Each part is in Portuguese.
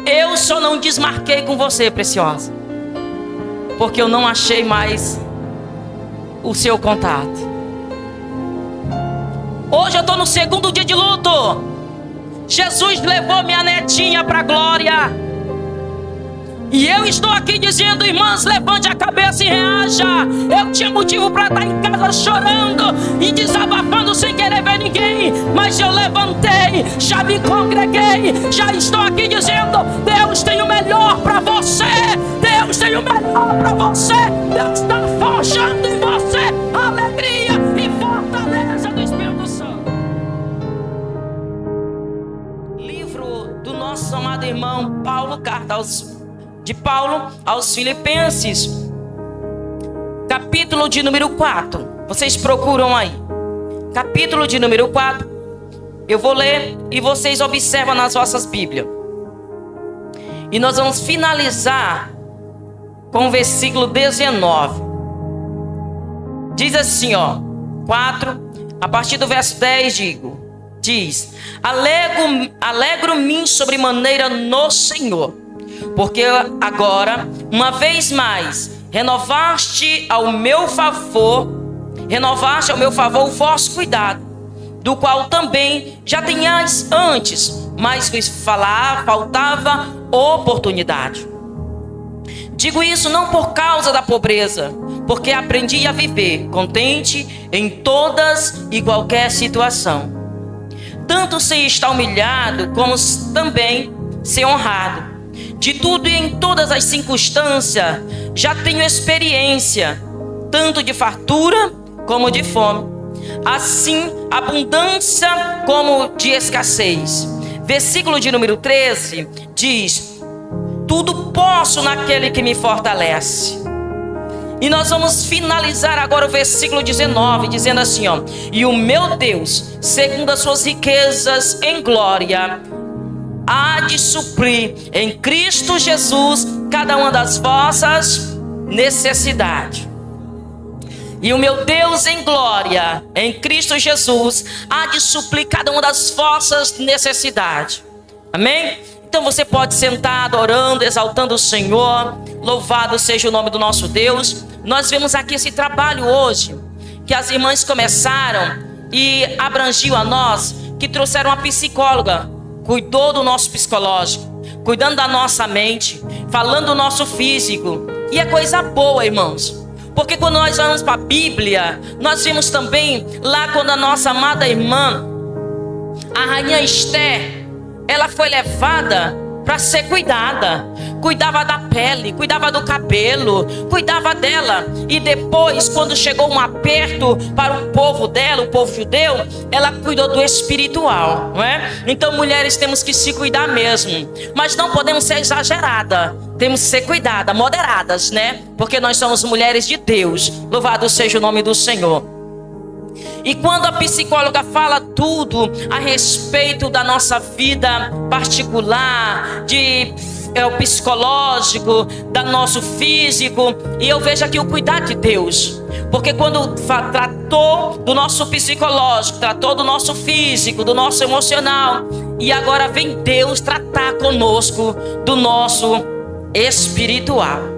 Eu só não desmarquei com você, preciosa, porque eu não achei mais o seu contato. Hoje eu estou no segundo dia de luto. Jesus levou minha netinha para a glória. E eu estou aqui dizendo: irmãs, levante a cabeça e reaja. Eu tinha motivo para estar em casa chorando e desabafando sem querer ver ninguém, mas eu levantei, já me congreguei, já estou aqui dizendo: Deus tem o melhor para você. Deus tem o melhor para você. Deus está forjando em você alegria e fortaleza do Espírito Santo. Livro do nosso amado irmão Paulo, carta de Paulo aos Filipenses, capítulo de número 4. Vocês procuram aí, capítulo de número 4. Eu vou ler e vocês observam nas vossas Bíblias. E nós vamos finalizar com o versículo 19. Diz assim, 4, a partir do verso 10 diz: Alegro-me sobremaneira no Senhor, porque agora, uma vez mais, renovaste ao meu favor o vosso cuidado, do qual também já tinhais antes, mas vos faltava oportunidade. Digo isso não por causa da pobreza, porque aprendi a viver contente em todas e qualquer situação, tanto se estar humilhado, como também ser honrado. De tudo e em todas as circunstâncias já tenho experiência, tanto de fartura como de fome, assim abundância como de escassez. Versículo de número 13 diz: tudo posso naquele que me fortalece. E nós vamos finalizar agora o versículo 19, dizendo assim, e o meu Deus, segundo as suas riquezas em glória, há de suprir em Cristo Jesus cada uma das vossas necessidades. E o meu Deus em glória, em Cristo Jesus, há de suprir cada uma das vossas necessidades. Amém? Então você pode sentar adorando, exaltando o Senhor. Louvado seja o nome do nosso Deus. Nós vemos aqui esse trabalho hoje, que as irmãs começaram e abrangiu a nós, que trouxeram uma psicóloga, cuidou do nosso psicológico, cuidando da nossa mente, falando do nosso físico. E é coisa boa, irmãos, porque quando nós vamos para a Bíblia, nós vimos também lá quando a nossa amada irmã, a rainha Esther, ela foi levada para ser cuidada. Cuidava da pele, cuidava do cabelo, cuidava dela. E depois, quando chegou um aperto para o povo dela, o povo judeu, ela cuidou do espiritual, não é? Então, mulheres, temos que se cuidar mesmo, mas não podemos ser exagerada. Temos que ser cuidadas, moderadas, né? Porque nós somos mulheres de Deus. Louvado seja o nome do Senhor. E quando a psicóloga fala tudo a respeito da nossa vida particular, o psicológico, da nosso físico, e eu vejo aqui o cuidado de Deus, porque quando tratou do nosso psicológico, tratou do nosso físico, do nosso emocional, e agora vem Deus tratar conosco do nosso espiritual.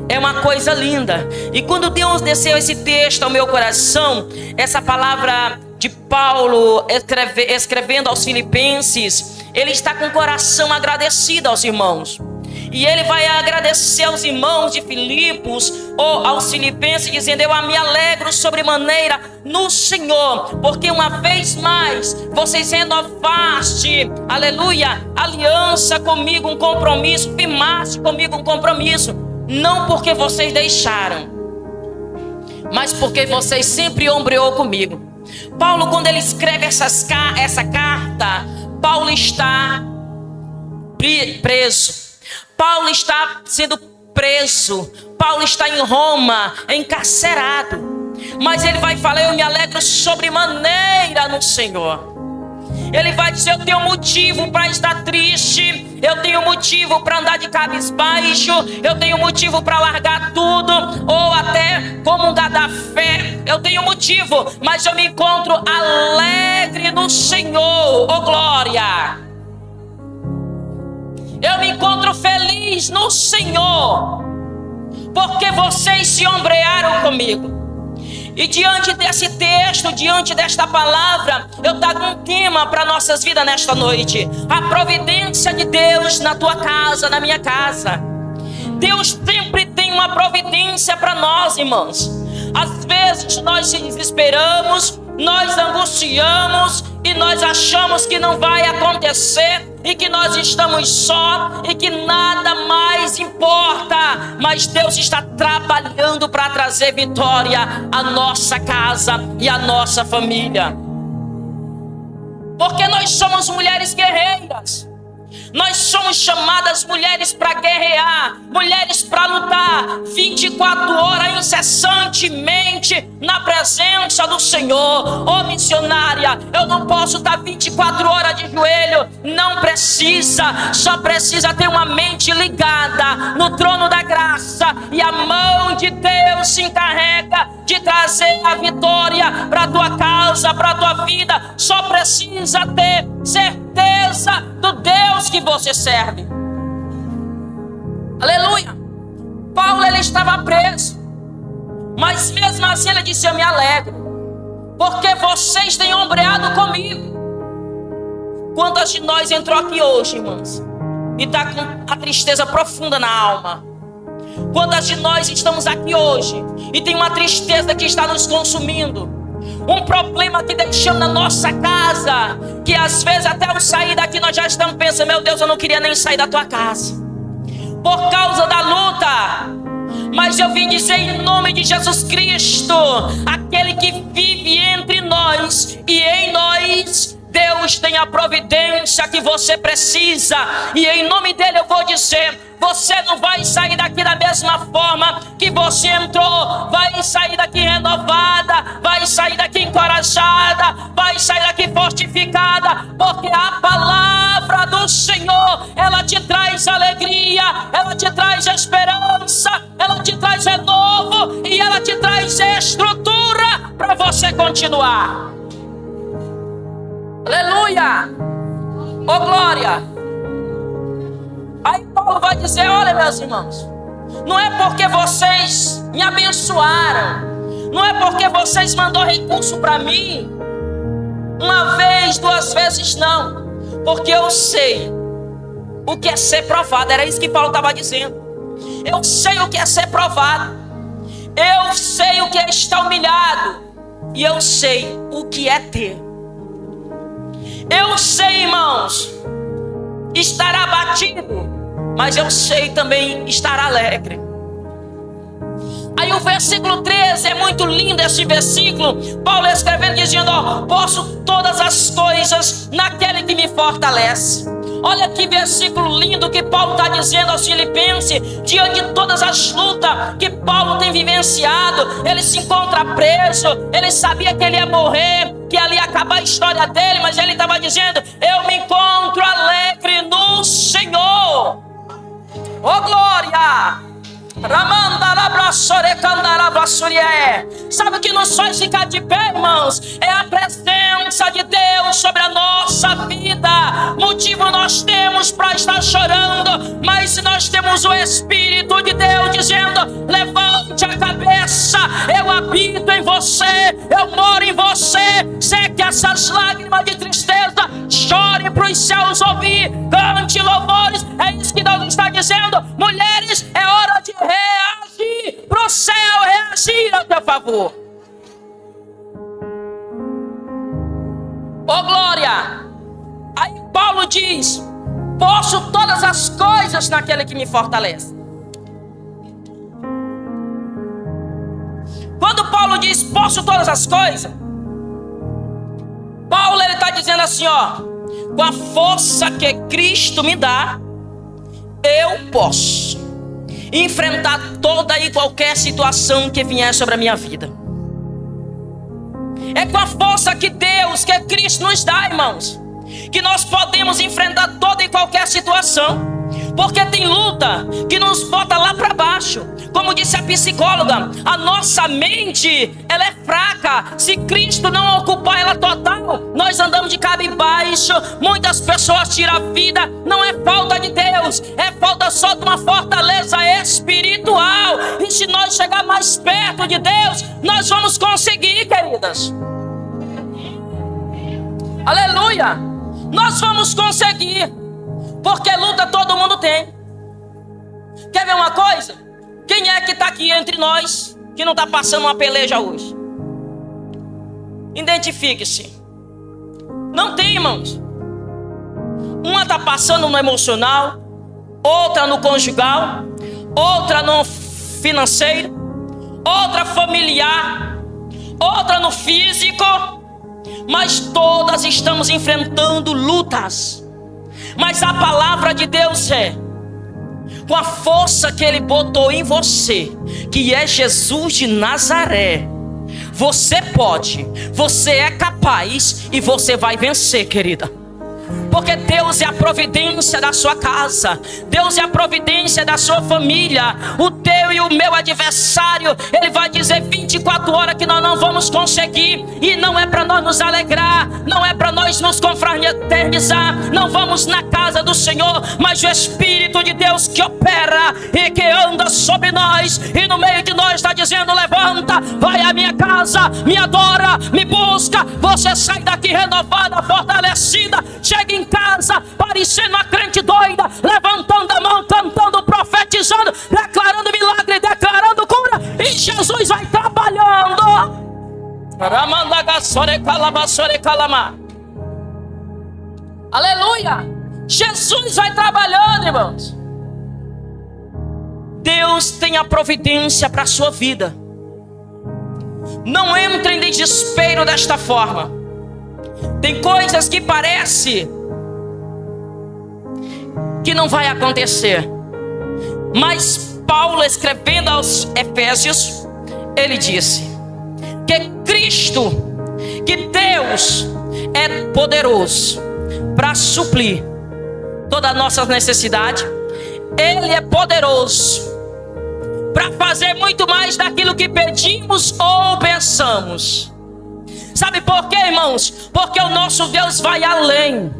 É uma coisa linda. E quando Deus desceu esse texto ao meu coração, essa palavra de Paulo escrevendo aos Filipenses, ele está com o coração agradecido aos irmãos. E ele vai agradecer aos irmãos de Filipos, ou aos Filipenses, dizendo: eu me alegro sobremaneira no Senhor, porque uma vez mais vocês renovaste, aleluia, aliança comigo, um compromisso, firmaste comigo um compromisso. Não porque vocês deixaram, mas porque vocês sempre ombreou comigo. Paulo, quando ele escreve essa carta, Paulo está preso. Paulo está sendo preso. Paulo está em Roma, encarcerado. Mas ele vai falar: eu me alegro sobremaneira no Senhor. Ele vai dizer: eu tenho motivo para estar triste, eu tenho motivo para andar de cabisbaixo, eu tenho motivo para largar tudo, ou até comungar da fé. Eu tenho motivo, mas eu me encontro alegre no Senhor. Oh glória! Eu me encontro feliz no Senhor, porque vocês se ombrearam comigo. E diante desse texto, diante desta palavra, eu trago um tema para nossas vidas nesta noite: a providência de Deus na tua casa, na minha casa. Deus sempre tem uma providência para nós, irmãos. Às vezes nós se desesperamos, nós angustiamos e nós achamos que não vai acontecer e que nós estamos só e que nada mais importa. Mas Deus está trabalhando para trazer vitória à nossa casa e à nossa família. Porque nós somos mulheres guerreiras. Nós somos chamadas mulheres para guerrear, mulheres para lutar 24 horas incessantemente na presença do Senhor. Ô missionária, eu não posso estar 24 horas de joelho. Não precisa, só precisa ter uma mente ligada no trono da graça, e a mão de Deus se encarrega de trazer a vitória para a tua casa, para a tua vida. Só precisa ter certeza do Deus que você serve. Aleluia. Paulo, ele estava preso, mas mesmo assim ele disse: eu me alegro, porque vocês têm ombreado comigo. Quantas de nós entrou aqui hoje, irmãos, e está com a tristeza profunda na alma? Quantas de nós estamos aqui hoje e tem uma tristeza que está nos consumindo? Um problema que deixamos na nossa casa, que às vezes até ao sair daqui nós já estamos pensando: meu Deus, eu não queria nem sair da tua casa, por causa da luta. Mas eu vim dizer em nome de Jesus Cristo, aquele que vive entre nós e em nós, Deus tem a providência que você precisa. E em nome dele eu vou dizer: você não vai sair daqui da mesma forma que você entrou. Vai sair daqui renovada, vai sair daqui encorajada, vai sair daqui fortificada, porque a palavra do Senhor, ela te traz alegria, ela te traz esperança, ela te traz renovo e ela te traz estrutura para você continuar. Aleluia! Oh glória! Aí Paulo vai dizer: olha, meus irmãos, não é porque vocês me abençoaram, não é porque vocês mandaram recurso para mim, uma vez, duas vezes, não, porque eu sei o que é ser provado. Era isso que Paulo estava dizendo. Eu sei o que é ser provado, eu sei o que é estar humilhado, e eu sei o que é ter. Eu sei, irmãos, estar abatido, mas eu sei também estar alegre. Aí o versículo 13 é muito lindo, esse versículo. Paulo escrevendo, dizendo: ó, posso todas as coisas naquele que me fortalece. Olha que versículo lindo que Paulo está dizendo aos Filipenses. Diante de todas as lutas que Paulo tem vivenciado, ele se encontra preso, ele sabia que ele ia morrer, que ali ia acabar a história dele, mas ele estava dizendo: eu me encontro alegre no Senhor. Oh glória! Sabe o que nos faz ficar de pé, irmãos? É a presença de Deus sobre a nossa vida. Motivo nós temos para estar chorando, mas se nós temos o Espírito de Deus dizendo: levante a cabeça, eu habito em você, eu moro em você. Seque essas lágrimas de tristeza, chore para os céus ouvir, cante louvores. É isso que Deus está dizendo. Mulheres, é hora de reagir para o céu reagir a teu favor. Oh glória! Aí Paulo diz: posso todas as coisas naquele que me fortalece. Quando Paulo diz posso todas as coisas, Paulo ele está dizendo assim, ó: com a força que Cristo me dá, eu posso enfrentar toda e qualquer situação que vier sobre a minha vida. É com a força que Deus, que Cristo nos dá, irmãos, que nós podemos enfrentar toda e qualquer situação. Porque tem luta que nos bota lá para baixo. Como disse a psicóloga, a nossa mente, ela é fraca. Se Cristo não ocupar ela total, nós andamos de cabisbaixo. Muitas pessoas tiram a vida. Não é falta de Deus, é falta só de uma fortaleza espiritual. E se nós chegar mais perto de Deus, nós vamos conseguir, queridas. Aleluia! Nós vamos conseguir. Porque luta todo mundo tem. Quer ver uma coisa? Quem é que está aqui entre nós que não está passando uma peleja hoje? Identifique-se. Não tem, irmãos. Uma está passando no emocional, outra no conjugal, outra no financeiro, outra familiar, outra no físico. Mas todas estamos enfrentando lutas. Mas a palavra de Deus é: com a força que Ele botou em você, que é Jesus de Nazaré, você pode, você é capaz e você vai vencer, querida. Porque Deus é a providência da sua casa, Deus é a providência da sua família. O teu e o meu adversário, ele vai dizer 24 horas que nós não vamos conseguir. E não é para nós nos alegrar, não é para nós nos confraternizar. Não vamos na casa do Senhor, mas o Espírito de Deus que opera e que anda sobre nós, e no meio de nós está dizendo: levanta, vai à minha casa, me adora, me busca. Você sai daqui renovada, fortalecida. Chega em casa parecendo uma crente doida, levantando a mão, cantando, profetizando, declarando milagre, declarando cura. E Jesus vai trabalhando. Aleluia! Jesus vai trabalhando, irmãos. Deus tem a providência para a sua vida. Não entre em desespero desta forma. Tem coisas que parece que não vai acontecer. Mas Paulo, escrevendo aos Efésios, ele disse que Cristo, que Deus é poderoso para suprir toda a nossa necessidade. Ele é poderoso para fazer muito mais daquilo que pedimos ou pensamos. Sabe por quê, irmãos? Porque o nosso Deus vai além.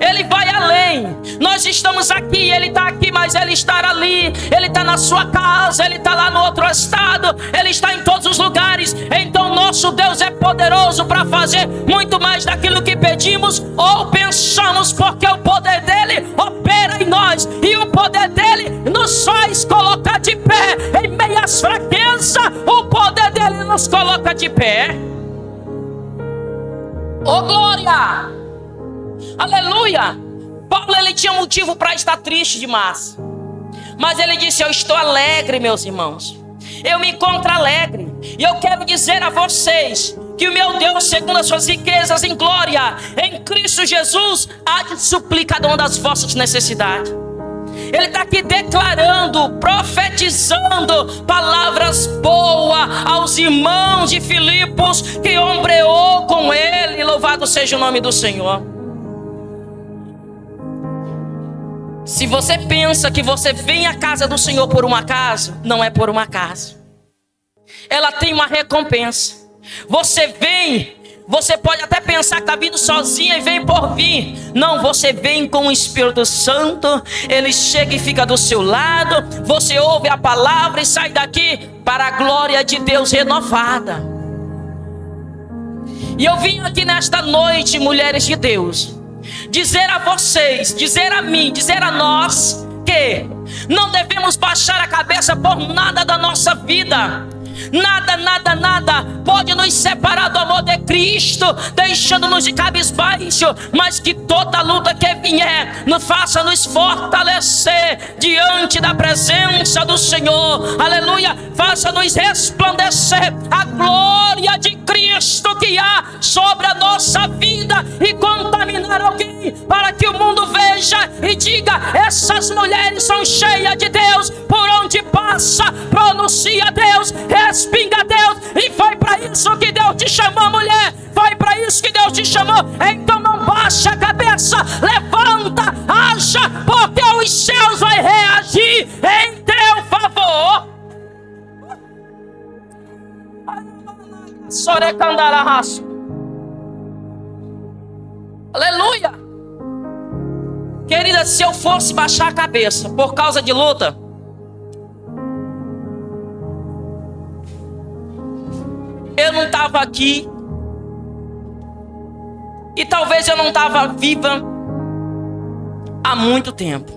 Ele vai além. Nós estamos aqui, Ele está aqui, mas Ele está ali. Ele está na sua casa, Ele está lá no outro estado, Ele está em todos os lugares. Então nosso Deus é poderoso para fazer muito mais daquilo que pedimos ou pensamos, porque o poder dEle opera em nós. E o poder dEle nos faz colocar de pé em meio às fraquezas. O poder dEle nos coloca de pé. Oh glória! Aleluia! Paulo, ele tinha motivo para estar triste demais. Mas ele disse: eu estou alegre, meus irmãos. Eu me encontro alegre. E eu quero dizer a vocês que o meu Deus, segundo as suas riquezas em glória, em Cristo Jesus, há de suprir cada uma das vossas necessidades. Ele está aqui declarando, profetizando palavras boas aos irmãos de Filipos, que ombreou com ele. Louvado seja o nome do Senhor. Se você pensa que você vem à casa do Senhor por um acaso, não é por um acaso. Ela tem uma recompensa. Você vem, você pode até pensar que está vindo sozinha e vem por vir. Não, você vem com o Espírito Santo. Ele chega e fica do seu lado. Você ouve a palavra e sai daqui para a glória de Deus renovada. E eu vim aqui nesta noite, mulheres de Deus, dizer a vocês, dizer a mim, dizer a nós que não devemos baixar a cabeça por nada da nossa vida. Nada, nada, nada pode nos separar do amor de Cristo, deixando-nos de cabisbaixo. Mas que toda luta que vier nos faça nos fortalecer diante da presença do Senhor. Aleluia! Faça-nos resplandecer a glória de Cristo que há sobre a nossa vida e contaminar alguém, para que o mundo veja e diga: essas mulheres são cheias de Deus. Por onde passa, pronuncia Deus, respinga Deus. E foi para isso que Deus te chamou, mulher. Foi para isso que Deus te chamou. Então não baixe a cabeça, levanta, haja, porque o Aleluia. Querida, se eu fosse baixar a cabeça por causa de luta, eu não estava aqui. E talvez eu não estava viva há muito tempo.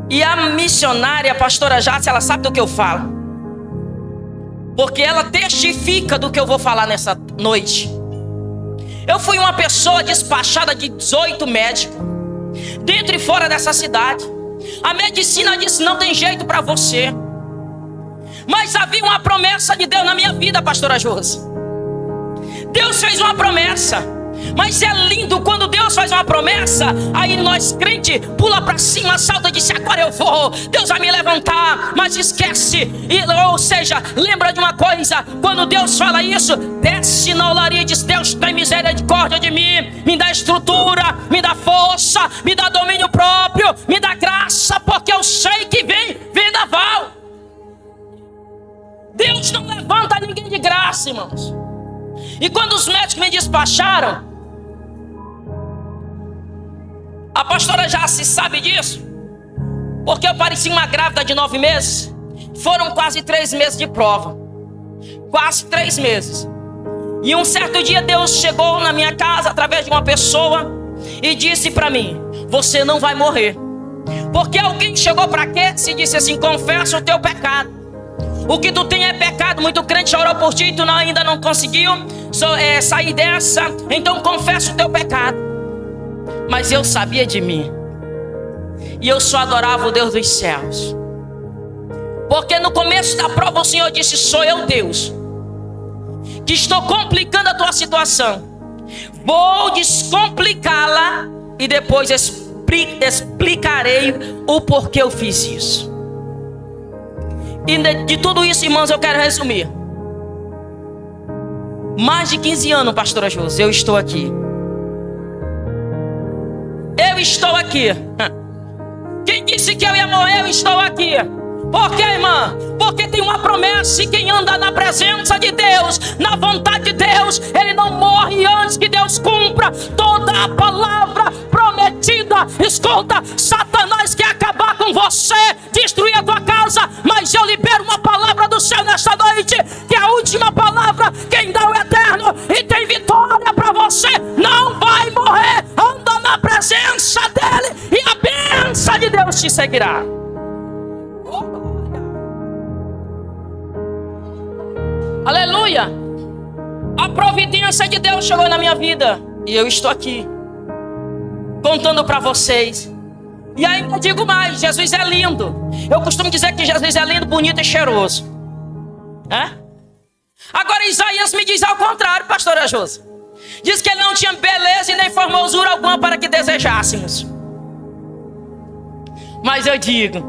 E a missionária, a pastora Jácia, ela sabe do que eu falo. Porque ela testifica do que eu vou falar nessa noite. Eu fui uma pessoa despachada de 18 médicos, dentro e fora dessa cidade. A medicina disse: não tem jeito para você. Mas havia uma promessa de Deus na minha vida, pastora Josi. Deus fez uma promessa. Mas é lindo quando Deus faz uma promessa. Aí nós crente pula para cima, salta e diz: agora eu vou, Deus vai me levantar. Mas esquece, ou seja, lembra de uma coisa. Quando Deus fala isso, desce na olaria e diz: Deus tem misericórdia de mim, me dá estrutura, me dá força, me dá domínio próprio, me dá graça, porque eu sei que vem vendaval. Deus não levanta ninguém de graça, irmãos. E quando os médicos me despacharam, a pastora já se sabe disso, porque eu parecia uma grávida de 9 meses. Foram quase 3 meses de prova. Quase 3 meses. E um certo dia Deus chegou na minha casa através de uma pessoa e disse para mim: você não vai morrer. Porque alguém chegou para Ketsi e disse assim: confessa o teu pecado. O que tu tem é pecado. Muito crente já orou por ti e tu ainda não conseguiu sair dessa. Então confessa o teu pecado. Mas eu sabia de mim. E eu só adorava o Deus dos céus. Porque no começo da prova o Senhor disse: sou eu, Deus, que estou complicando a tua situação. Vou descomplicá-la e depois explicarei o porquê eu fiz isso. E de tudo isso, irmãos, eu quero resumir. Mais de 15 anos, pastora Josi, eu estou aqui. Eu estou aqui. Quem disse que eu ia morrer, eu estou aqui. Por quê, irmã? Porque tem uma promessa, e quem anda na presença de Deus, na vontade de Deus, ele não morre antes que Deus cumpra toda a palavra prometida. Escuta, Satanás quer acabar com você, destruir a tua casa, mas eu libero uma palavra do céu nesta noite, que é a última palavra, quem dá o eterno e tem vitória para você, não vai morrer. Anda na presença dele e a bênção de Deus te seguirá. Aleluia. A providência de Deus chegou na minha vida e eu estou aqui contando para vocês. E ainda digo mais: Jesus é lindo. Eu costumo dizer que Jesus é lindo, bonito e cheiroso. Agora Isaías me diz ao contrário, pastora Josi. Diz que ele não tinha beleza e nem formosura alguma para que desejássemos. Mas eu digo,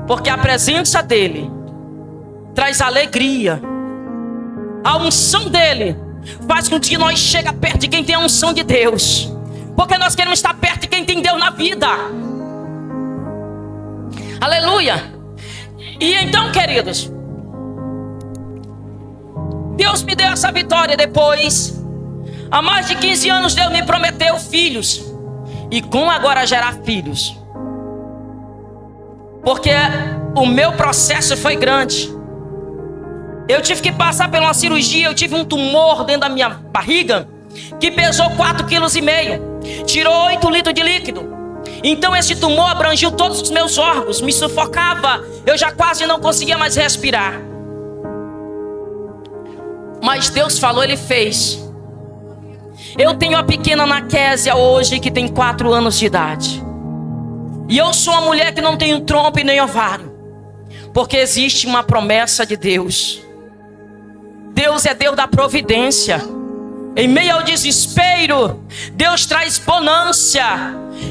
porque a presença dele traz alegria. A unção dele faz com que nós cheguemos perto de quem tem a unção de Deus. Porque nós queremos estar perto de quem tem Deus na vida. Aleluia. E então, queridos, Deus me deu essa vitória depois. Há mais de 15 anos Deus me prometeu filhos. E como agora gerar filhos? Porque o meu processo foi grande. Eu tive que passar por uma cirurgia. Eu tive um tumor dentro da minha barriga que pesou 4,5 kg. Tirou 8 litros de líquido. Então esse tumor abrangiu todos os meus órgãos, me sufocava. Eu já quase não conseguia mais respirar. Mas Deus falou, Ele fez. Eu tenho a pequena Ana Késia hoje, que tem 4 anos de idade. E eu sou uma mulher que não tem trompa e nem ovário. Porque existe uma promessa de Deus. Deus é Deus da providência. Em meio ao desespero, Deus traz bonância.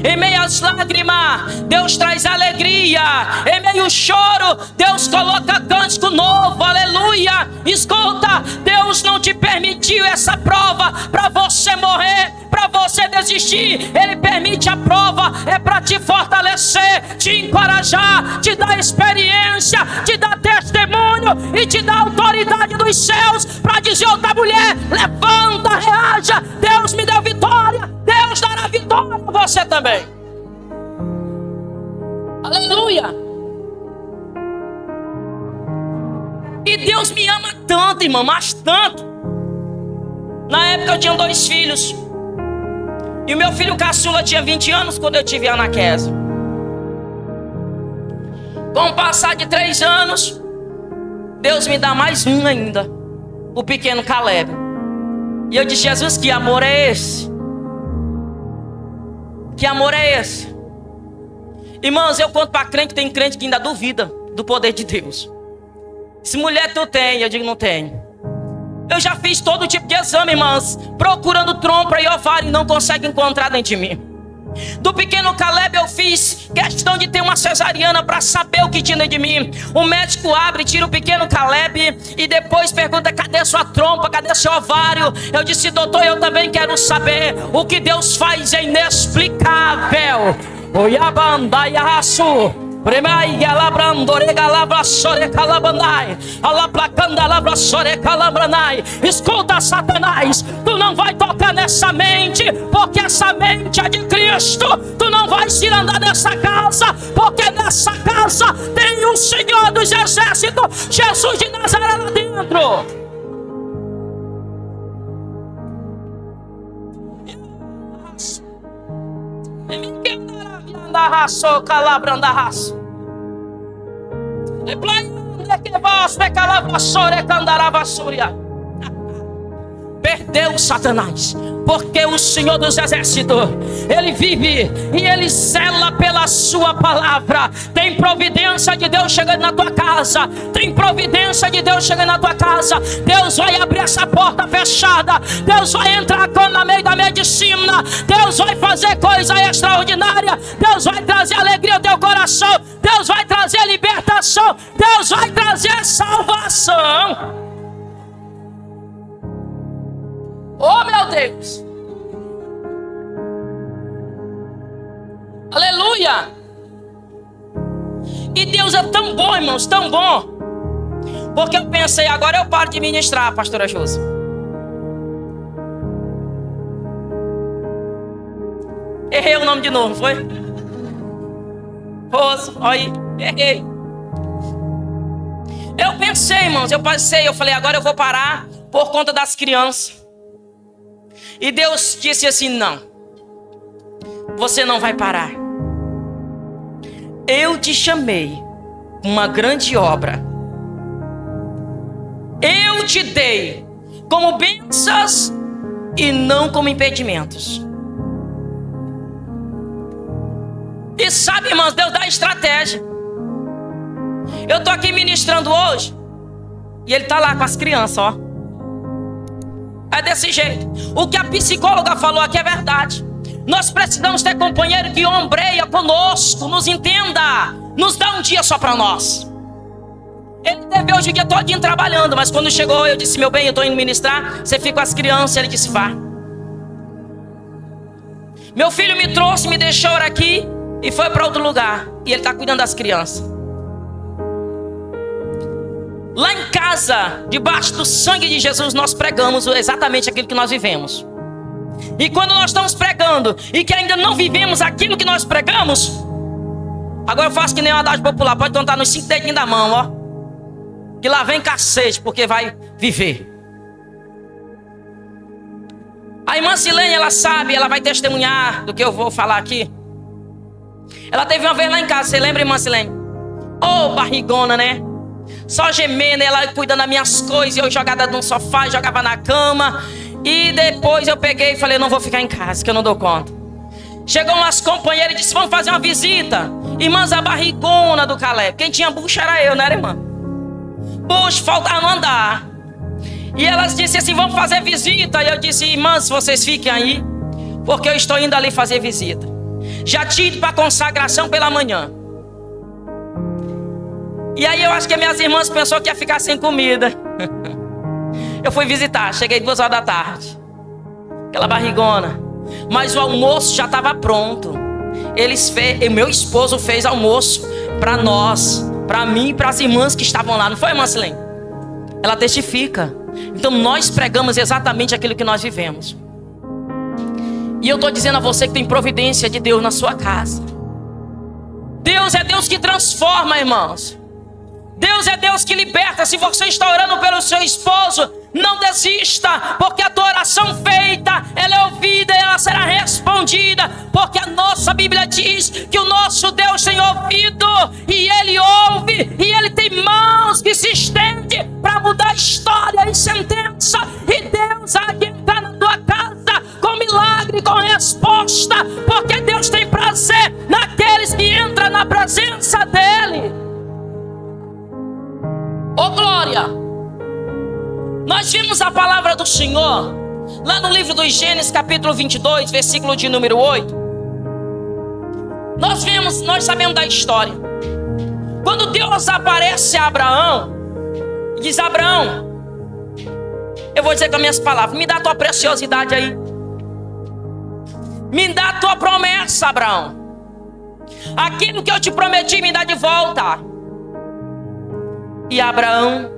Em meio às lágrimas, Deus traz alegria. Em meio ao choro, Deus coloca cântico novo. Aleluia. Escuta, Deus não te permitiu essa prova para você morrer, para você desistir. Ele permite a prova, é para te fortalecer, te encorajar, te dar experiência, te dar testemunho e te dar autoridade dos céus para dizer: outra mulher, levanta, reaja. Deus me deu vitória, Deus dará vitória a você também. Aleluia. E Deus me ama tanto, irmão, mas tanto. Na época eu tinha 2 filhos. E o meu filho caçula tinha 20 anos quando eu tive a Anaquesa. Com o passar de 3 anos, Deus me dá mais um ainda, o pequeno Caleb. E eu disse: Jesus, que amor é esse? Que amor é esse? Irmãos, eu conto para crente, tem crente que ainda duvida do poder de Deus. Se mulher tu tem, eu digo não tenho. Eu já fiz todo tipo de exame, irmãs, procurando trompa e ovário e não consigo encontrar dentro de mim. Do pequeno Caleb eu fiz questão de ter uma cesariana para saber o que tinha dentro de mim. O médico abre, tira o pequeno Caleb e depois pergunta: cadê sua trompa, cadê seu ovário? Eu disse: doutor, eu também quero saber. O que Deus faz é inexplicável. Oiabandaiaçu. Escuta, Satanás, tu não vai tocar nessa mente, porque essa mente é de Cristo. Tu não vai se andar nessa casa, porque nessa casa tem o Senhor dos Exércitos, Jesus de Nazaré lá dentro. Perdeu Satanás, porque o Senhor dos Exércitos, Ele vive e Ele zela pela sua palavra. Tem providência de Deus chegando na tua casa. Tem providência de Deus chegando na tua casa. Deus vai abrir essa porta fechada. Deus vai entrar no meio da medicina. Deus vai fazer coisa extraordinária. Deus vai trazer alegria ao teu coração. Deus vai trazer libertação. Deus vai trazer salvação. Oh, meu Deus. Aleluia. E Deus é tão bom, irmãos, tão bom. Porque eu pensei: agora eu paro de ministrar, pastora Josi. Errei o nome de novo, foi? Roso, olha aí, errei. Eu pensei, irmãos, eu falei: agora eu vou parar por conta das crianças. E Deus disse assim: não, você não vai parar. Eu te chamei uma grande obra. Eu te dei como bênçãos e não como impedimentos. E sabe, irmãos, Deus dá estratégia. Eu estou aqui ministrando hoje e Ele está lá com as crianças, ó. É desse jeito. O que a psicóloga falou aqui é verdade. Nós precisamos ter companheiro que ombreia conosco, nos entenda, nos dá um dia só para nós. Ele teve hoje o dia todinho trabalhando, mas quando chegou eu disse: meu bem, eu estou indo ministrar, você fica com as crianças. Ele disse: vá. Meu filho me trouxe, me deixou aqui e foi para outro lugar. E ele está cuidando das crianças. Lá em casa, debaixo do sangue de Jesus, nós pregamos exatamente aquilo que nós vivemos. E quando nós estamos pregando e que ainda não vivemos aquilo que nós pregamos, agora eu faço que nem uma adagio popular, pode contar nos 5 dedinhos da mão, ó, que lá vem cacete, porque vai viver. A irmã Silene, ela sabe, ela vai testemunhar do que eu vou falar aqui. Ela teve uma vez lá em casa, você lembra, irmã Silene? Ô, barrigona, né? Só gemendo, ela cuidando das minhas coisas. Eu jogada no sofá, jogava na cama. E depois eu peguei e falei: não vou ficar em casa, que eu não dou conta. Chegou umas companheiras e disse: vamos fazer uma visita. Irmãs, a barrigona do Caleb. Quem tinha bucho era eu, não era, irmã? Bucho, faltava no andar. E elas disseram assim: vamos fazer visita. E eu disse: irmãs, vocês fiquem aí, porque eu estou indo ali fazer visita. Já tinha ido para a consagração pela manhã. E aí eu acho que minhas irmãs pensaram que ia ficar sem comida. Eu fui visitar, cheguei 2 horas da tarde. Aquela barrigona. Mas o almoço já estava pronto. Meu esposo fez almoço para nós, para mim e para as irmãs que estavam lá. Não foi, irmã Silene? Ela testifica. Então nós pregamos exatamente aquilo que nós vivemos. E eu estou dizendo a você que tem providência de Deus na sua casa. Deus é Deus que transforma, irmãos. Deus é Deus que liberta. Se você está orando pelo seu esposo, não desista, porque a tua oração feita, ela é ouvida e ela será respondida, porque a nossa Bíblia diz que o nosso Deus tem ouvido, e Ele ouve, e Ele tem mãos que se estende para mudar história e sentença, e Deus há de entrar na tua casa com milagre, com resposta, porque Deus tem prazer naqueles que entram na presença dEle. Oh glória! Nós vimos a palavra do Senhor lá no livro dos Gênesis, capítulo 22, versículo de número 8. Nós sabemos da história. Quando Deus aparece a Abraão e diz: Abraão, eu vou dizer com as minhas palavras, me dá a tua preciosidade aí. Me dá a tua promessa, Abraão. Aquilo que eu te prometi, me dá de volta. E Abraão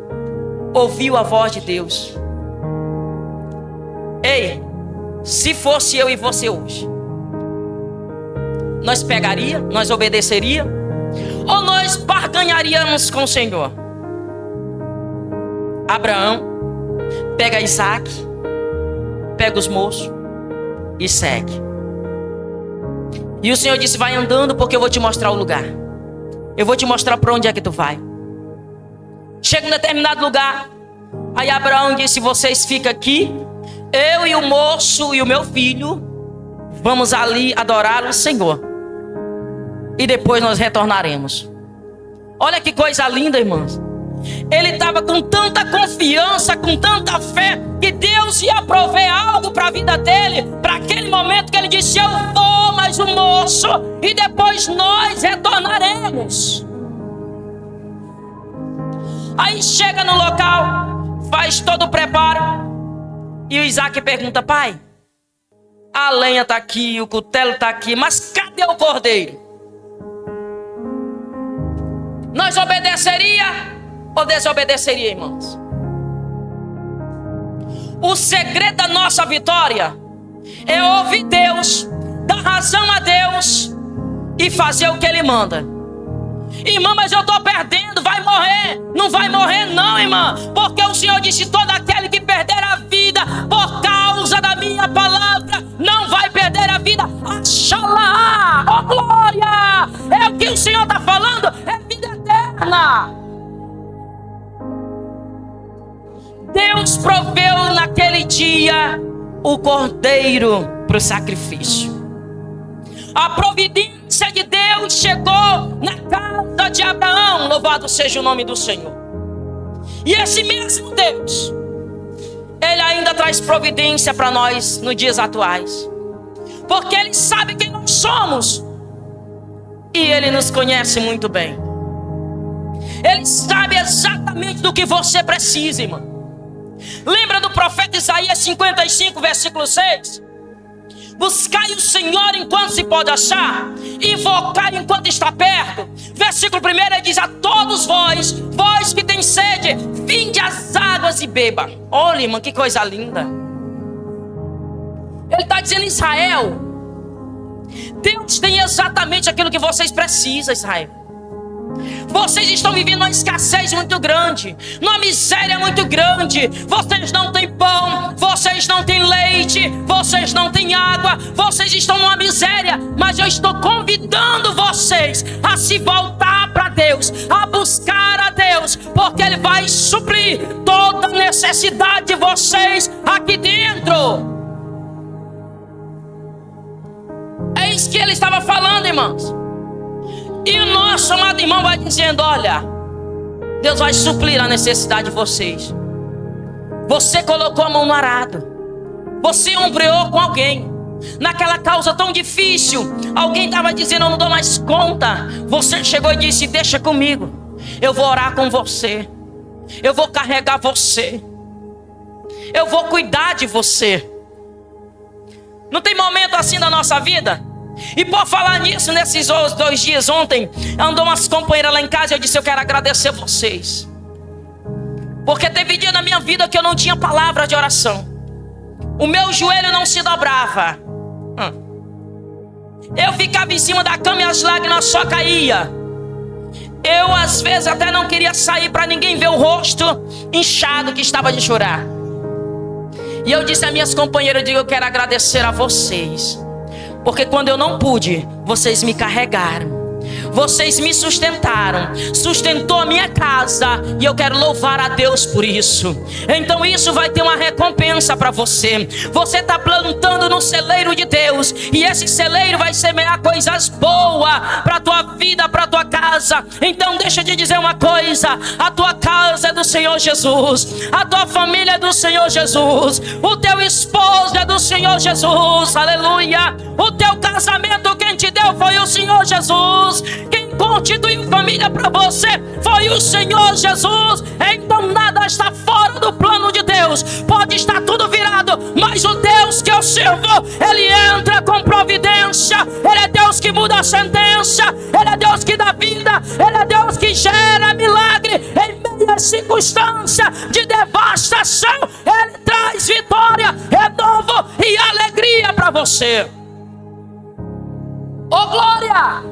ouviu a voz de Deus. Ei, se fosse eu e você hoje, nós pegaria, nós obedeceria, ou nós barganharíamos com o Senhor? Abraão pega Isaac, pega os moços e segue. E o Senhor disse: vai andando, porque eu vou te mostrar o lugar. Eu vou te mostrar para onde é que tu vai. Chega em um determinado lugar. Aí Abraão disse: vocês ficam aqui, eu e o moço e o meu filho vamos ali adorar o Senhor, e depois nós retornaremos. Olha que coisa linda, irmãos. Ele estava com tanta confiança, com tanta fé, que Deus ia prover algo para a vida dele, para aquele momento que ele disse: eu vou, mas o moço, e depois nós retornaremos. Aí chega no local, faz todo o preparo, e o Isaac pergunta: pai, a lenha está aqui, o cutelo está aqui, mas cadê o cordeiro? Nós obedeceria ou desobedeceria, irmãos? O segredo da nossa vitória é ouvir Deus, dar razão a Deus e fazer o que Ele manda. Irmã, mas eu estou perdendo, vai morrer. Não vai morrer não, irmã, porque o Senhor disse: todo aquele que perder a vida por causa da minha palavra não vai perder a vida. Axalá, oh glória! É o que o Senhor está falando, é vida eterna. Deus proveu naquele dia o cordeiro para o sacrifício. A providência de Deus chegou na casa de Abraão. Louvado seja o nome do Senhor. E esse mesmo Deus, Ele ainda traz providência para nós nos dias atuais, porque Ele sabe quem nós somos, e Ele nos conhece muito bem. Ele sabe exatamente do que você precisa, irmão. Lembra do profeta Isaías 55, versículo 6? Buscai o Senhor enquanto se pode achar, invocai enquanto está perto. Versículo 1 ele diz: a todos vós que tem sede, vinde às águas e beba. Olha, irmão, que coisa linda. Ele está dizendo: Israel, Deus tem exatamente aquilo que vocês precisam, Israel. Vocês estão vivendo uma escassez muito grande, uma miséria muito grande. Vocês não têm pão, vocês não têm leite, vocês não têm água, vocês estão numa miséria. Mas eu estou convidando vocês a se voltar para Deus, a buscar a Deus, porque Ele vai suprir toda a necessidade de vocês aqui dentro. É isso que Ele estava falando, irmãos. E o nosso amado irmão vai dizendo: olha, Deus vai suprir a necessidade de vocês. Você colocou a mão no arado, você ombreou com alguém, naquela causa tão difícil, alguém estava dizendo: eu não dou mais conta. Você chegou e disse: deixa comigo, eu vou orar com você, eu vou carregar você, eu vou cuidar de você. Não tem momento assim na nossa vida? E por falar nisso, nesses 2 dias ontem, andou umas companheiras lá em casa e eu disse: eu quero agradecer vocês, porque teve dia na minha vida que eu não tinha palavra de oração. O meu joelho não se dobrava. Eu ficava em cima da cama e as lágrimas só caíam. Eu às vezes até não queria sair para ninguém ver o rosto inchado que estava de chorar. E eu disse às minhas companheiras, eu digo: eu quero agradecer a vocês, porque quando eu não pude, vocês me carregaram, vocês me sustentaram, sustentou a minha casa, e eu quero louvar a Deus por isso. Então isso vai ter uma recompensa para você. Você está plantando no celeiro de Deus, e esse celeiro vai semear coisas boas para a tua vida, para a tua casa. Então deixa eu te dizer uma coisa: a tua casa é do Senhor Jesus, a tua família é do Senhor Jesus, o teu esposo é do Senhor Jesus, aleluia. O teu casamento, quem te deu foi o Senhor Jesus. Quem constituiu família para você foi o Senhor Jesus. Então nada está fora do plano de Deus. Pode estar tudo virado, mas o Deus que eu sirvo, Ele entra com providência. Ele é Deus que muda a sentença, Ele é Deus que dá vida, Ele é Deus que gera milagre. Em meio à circunstância de devastação, Ele traz vitória, renovo e alegria para você. Oh glória!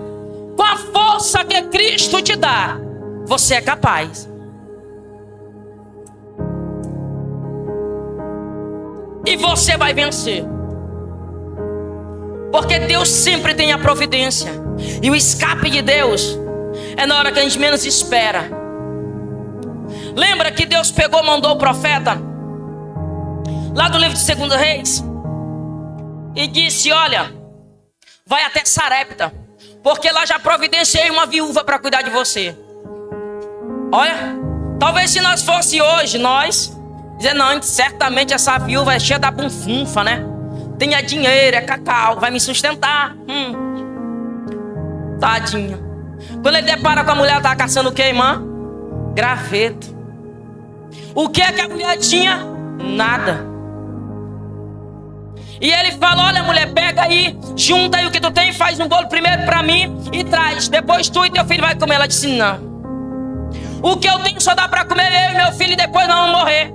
Com a força que Cristo te dá, você é capaz. E você vai vencer. Porque Deus sempre tem a providência. E o escape de Deus é na hora que a gente menos espera. Lembra que Deus pegou, mandou o profeta lá do livro de 2 Reis e disse: olha, vai até Sarepta, porque lá já providenciei uma viúva para cuidar de você. Olha, talvez se nós fosse hoje, nós dizer: não, certamente essa viúva é cheia da bunfunfa, né? Tenha dinheiro, é cacau, vai me sustentar. Tadinha. Quando ele depara com a mulher, ela estava caçando o que, irmã? Graveto. O que é que a mulher tinha? Nada. E ele fala: olha mulher, pega aí, junta aí o que tu tem, faz um bolo primeiro para mim e traz, depois tu e teu filho vai comer. Ela disse: não, o que eu tenho só dá para comer eu e meu filho, e depois nós vamos morrer.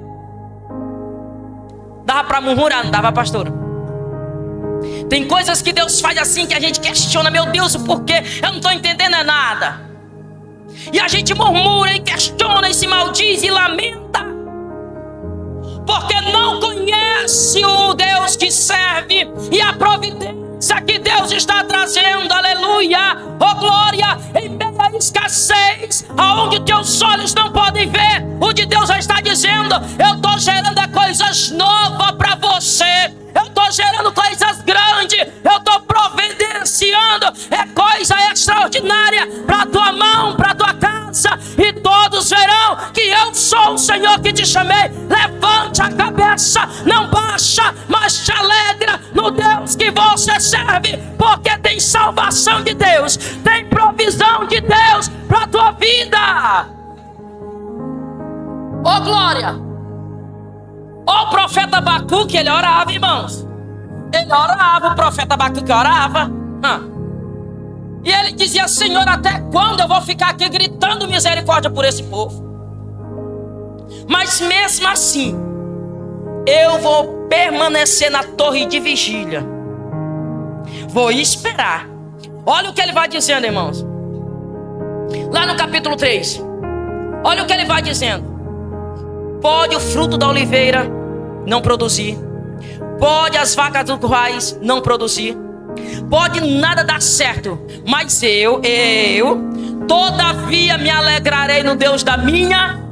Dava para murmurar, não dava, pastora? Tem coisas que Deus faz assim que a gente questiona: meu Deus, o porquê? Eu não estou entendendo nada. E a gente murmura e questiona e se maldiz e lamenta, porque não conhece o Deus que serve e a providência que Deus está trazendo, aleluia, oh glória. Em meio à escassez, aonde teus olhos não podem ver, o de Deus já está dizendo: eu estou gerando coisas novas para você, eu estou gerando coisas grandes, eu estou providenciando coisa extraordinária para a tua mão, para a tua casa, e todos verão que eu sou o Senhor que te chamei. Levante a cabeça, não baixa, mas te alegra no Deus que você serve, porque tem salvação de Deus, tem provisão de Deus para a tua vida. Oh glória! O profeta Abacuque, ele orava, irmãos. Ele orava, o profeta Abacuque orava. E ele dizia: Senhor, até quando eu vou ficar aqui gritando misericórdia por esse povo? Mas mesmo assim, eu vou permanecer na torre de vigília, vou esperar. Olha o que ele vai dizendo, irmãos. Lá no capítulo 3, olha o que ele vai dizendo. Pode o fruto da oliveira não produzir, pode as vacas do currais não produzir, pode nada dar certo, mas eu todavia me alegrarei no Deus da minha.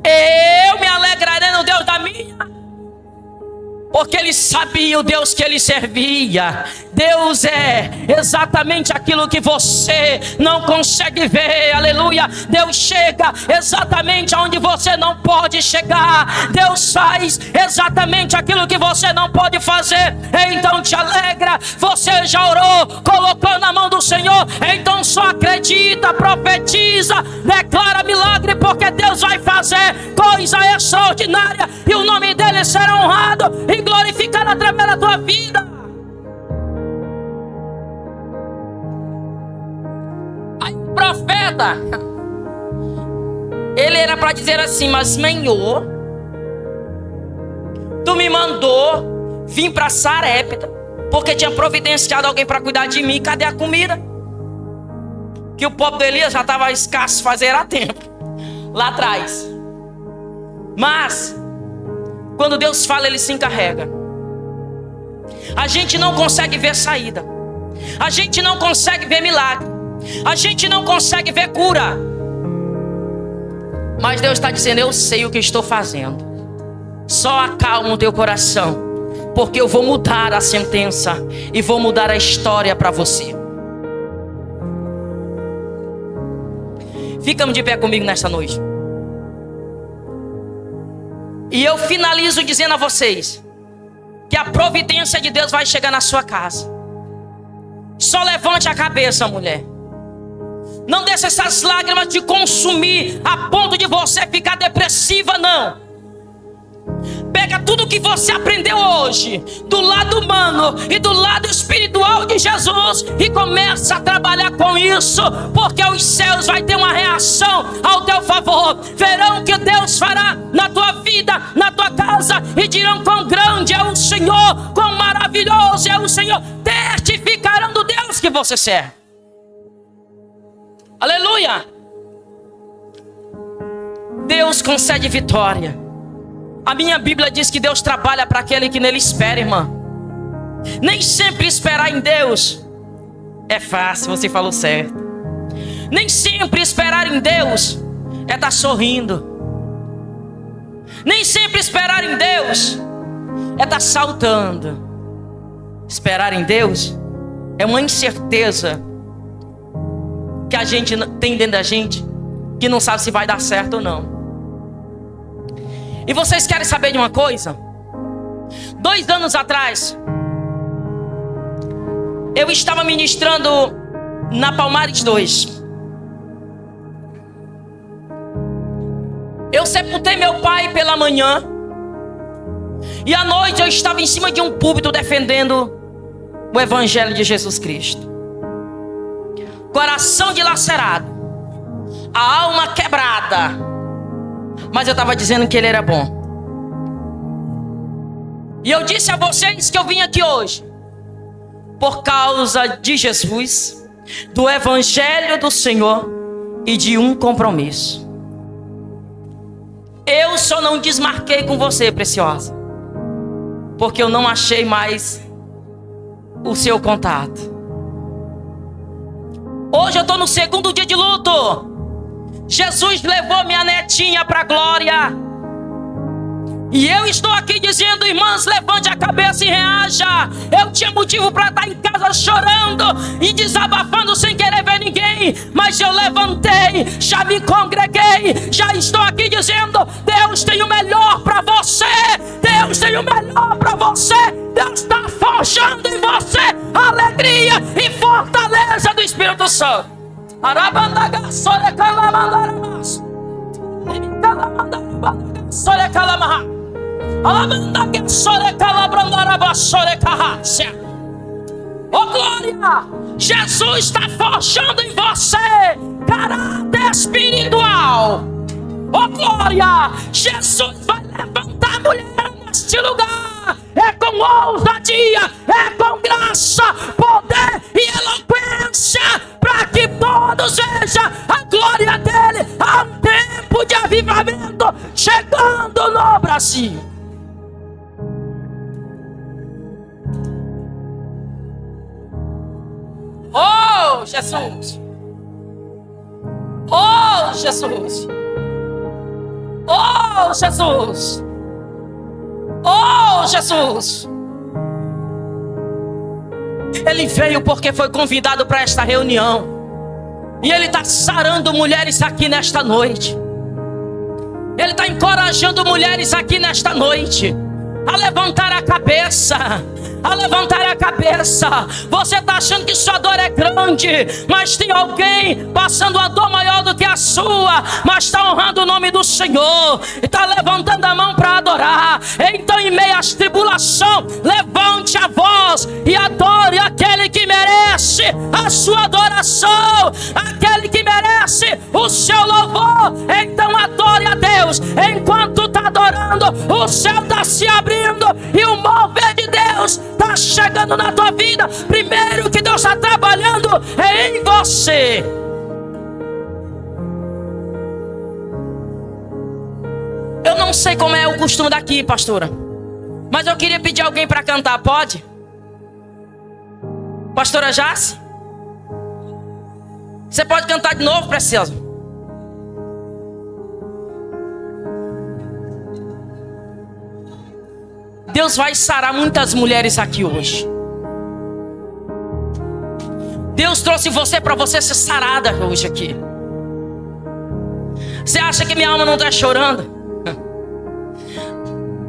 Eu me alegrarei no Deus da minha. Porque ele sabia o Deus que ele servia. Deus é exatamente aquilo que você não consegue ver, aleluia. Deus chega exatamente aonde você não pode chegar. Deus faz exatamente aquilo que você não pode fazer. Então te alegra, você já orou, colocou na mão do Senhor. Então só acredita, profetiza, declara milagre, porque Deus vai fazer coisa extraordinária e o nome dele será honrado e glorificado através da tua vida. Aí o profeta, ele era para dizer assim: mas Senhor, tu me mandou vir para Sarepta, porque tinha providenciado alguém para cuidar de mim. Cadê a comida? Que o pobre de Elias já estava escasso fazia tempo, lá atrás. Mas quando Deus fala, ele se encarrega. A gente não consegue ver saída, a gente não consegue ver milagre, a gente não consegue ver cura, mas Deus está dizendo: eu sei o que estou fazendo. Só acalma o teu coração, porque eu vou mudar a sentença e vou mudar a história para você. Ficamos de pé comigo nesta noite. E eu finalizo dizendo a vocês que a providência de Deus vai chegar na sua casa. Só levante a cabeça, mulher. Não deixe essas lágrimas te consumir a ponto de você ficar depressiva, não. Pega tudo que você aprendeu hoje, do lado humano e do lado espiritual de Jesus, e começa a trabalhar com isso, porque os céus vai ter uma reação ao teu favor. Verão o que Deus fará na tua vida, na tua casa, e dirão: quão grande é o Senhor, quão maravilhoso é o Senhor. Testificarão do Deus que você serve. Aleluia. Deus concede vitória. A minha Bíblia diz que Deus trabalha para aquele que nele espera, irmã. Nem sempre esperar em Deus é fácil, você falou certo. Nem sempre esperar em Deus é estar sorrindo. Nem sempre esperar em Deus é estar saltando. Esperar em Deus é uma incerteza que a gente tem dentro da gente, que não sabe se vai dar certo ou não. E vocês querem saber de uma coisa? 2 anos atrás, eu estava ministrando na Palmares 2. Eu sepultei meu pai pela manhã, e à noite eu estava em cima de um púlpito defendendo o Evangelho de Jesus Cristo. Coração dilacerado, a alma quebrada, mas eu estava dizendo que ele era bom. E eu disse a vocês que eu vim aqui hoje por causa de Jesus, do Evangelho do Senhor e de um compromisso. Eu só não desmarquei com você, preciosa, porque eu não achei mais o seu contato. Hoje eu estou no 2º dia de luto. Jesus levou minha netinha para a glória. E eu estou aqui dizendo: irmãs, levante a cabeça e reaja. Eu tinha motivo para estar em casa chorando e desabafando sem querer ver ninguém, mas eu levantei, já me congreguei, já estou aqui dizendo: Deus tem o melhor para você. Deus tem o melhor para você. Deus está forjando em você alegria e fortaleza do Espírito Santo. Oh glória! Jesus está forjando em você caráter espiritual. Oh glória! Jesus vai levantar a mulher neste lugar. É com ousadia, é com graça, poder e eloquência, para que todos vejam a glória dele. Há um tempo de avivamento chegando no Brasil. Oh Jesus! Oh Jesus! Oh Jesus! Oh Oh, Jesus! Ele veio porque foi convidado para esta reunião. E ele está sarando mulheres aqui nesta noite. Ele está encorajando mulheres aqui nesta noite a levantar a cabeça. A levantar a cabeça. Você está achando que sua dor é grande, mas tem alguém passando uma dor maior do que a sua, mas está honrando o nome do Senhor, está levantando a mão para adorar. Então, em meio às tribulações, levante a voz e adore aquele que merece a sua adoração, aquele que merece o seu louvor. Então adore a Deus. Enquanto está adorando, o céu está se abrindo e o mover de Deus está chegando na tua vida. Primeiro que Deus está trabalhando é em você. Eu não sei como é o costume daqui, pastora, mas eu queria pedir alguém para cantar, pode? Pastora Jace? Você pode cantar de novo, preciosa? Deus vai sarar muitas mulheres aqui hoje. Deus trouxe você para você ser sarada hoje aqui. Você acha que minha alma não está chorando?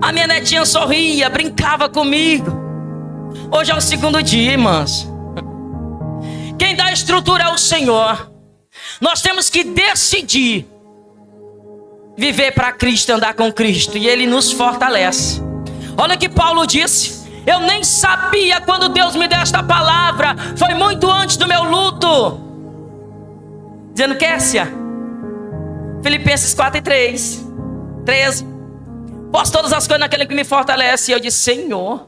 A minha netinha sorria, brincava comigo. Hoje é o segundo dia, irmãs. Quem dá estrutura é o Senhor. Nós temos que decidir viver para Cristo, andar com Cristo, e Ele nos fortalece. Olha o que Paulo disse: eu nem sabia quando Deus me deu esta palavra, foi muito antes do meu luto. Dizendo, Kessia, Filipenses 4:13. Posso todas as coisas naquele que me fortalece. E eu disse, Senhor,